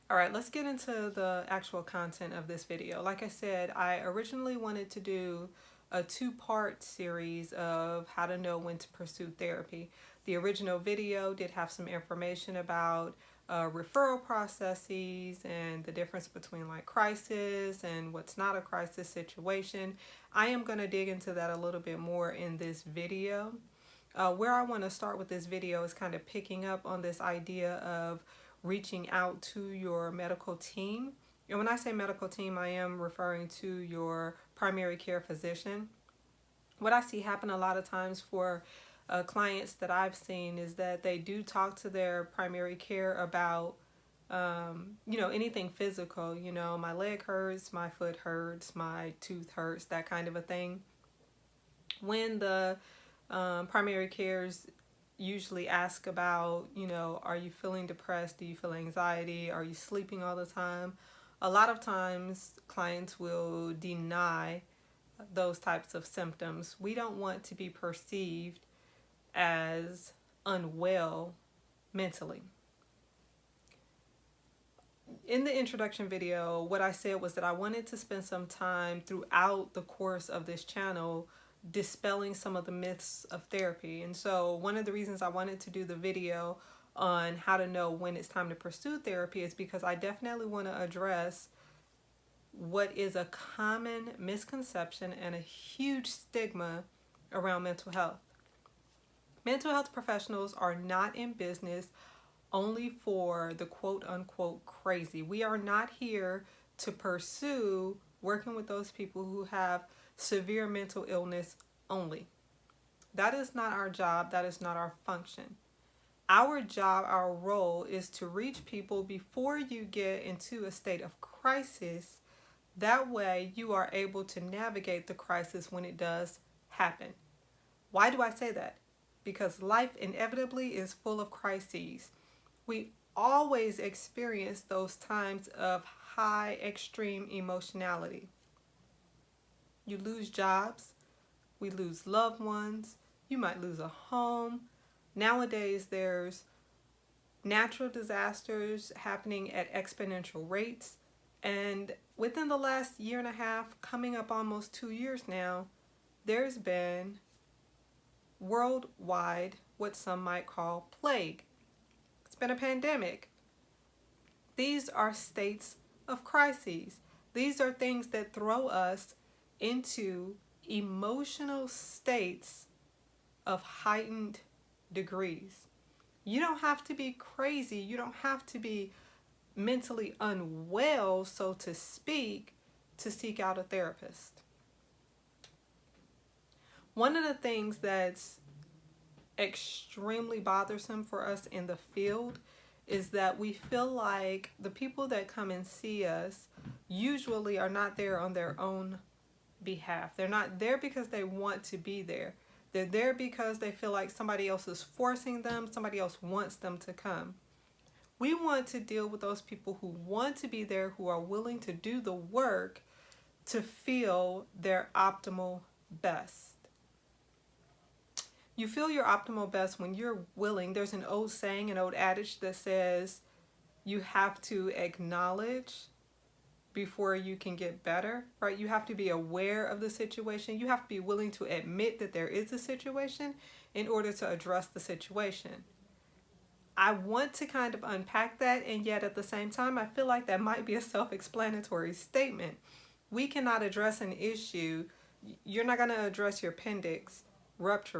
All right, let's get into the actual content of this video. Like I said, I originally wanted to do a two-part series of how to know when to pursue therapy. The original video did have some information about referral processes and the difference between like crisis and what's not a crisis situation. I am going to dig into that a little bit more in this video. Where I want to start with this video is kind of picking up on this idea of reaching out to your medical team. And when I say medical team, I am referring to your primary care physician. What I see happen a lot of times for clients that I've seen is that they do talk to their primary care about anything physical, my leg hurts, my foot hurts, my tooth hurts, that kind of a thing. When the primary cares usually ask about, are you feeling depressed? Do you feel anxiety? Are you sleeping all the time? A lot of times clients will deny those types of symptoms. We don't want to be perceived as unwell mentally. In the introduction video, what I said was that I wanted to spend some time throughout the course of this channel dispelling some of the myths of therapy. And so one of the reasons I wanted to do the video on how to know when it's time to pursue therapy is because I definitely want to address what is a common misconception and a huge stigma around mental health. Mental health professionals are not in business only for the quote unquote crazy. We are not here to pursue working with those people who have severe mental illness only. That is not our job. That is not our function. Our job, our role is to reach people before you get into a state of crisis. That way you are able to navigate the crisis when it does happen. Why do I say that? Because life inevitably is full of crises. We always experience those times of high extreme emotionality. You lose jobs, we lose loved ones, you might lose a home. Nowadays there's natural disasters happening at exponential rates, and within the last year and a half, coming up almost 2 years now, there's been worldwide what some might call plague. It's been a pandemic. These are states of crises. These are things that throw us into emotional states of heightened degrees. You don't have to be crazy. You don't have to be mentally unwell, so to speak, to seek out a therapist. One of the things that's extremely bothersome for us in the field is that we feel like the people that come and see us usually are not there on their own behalf. They're not there because they want to be there. They're there because they feel like somebody else is forcing them, somebody else wants them to come. We want to deal with those people who want to be there, who are willing to do the work to feel their optimal best. You feel your optimal best when you're willing. There's an old saying, an old adage that says you have to acknowledge before you can get better, right? You have to be aware of the situation. You have to be willing to admit that there is a situation in order to address the situation. I want to kind of unpack that, and yet at the same time, I feel like that might be a self-explanatory statement. We cannot address an issue. You're not going to address your appendix rupture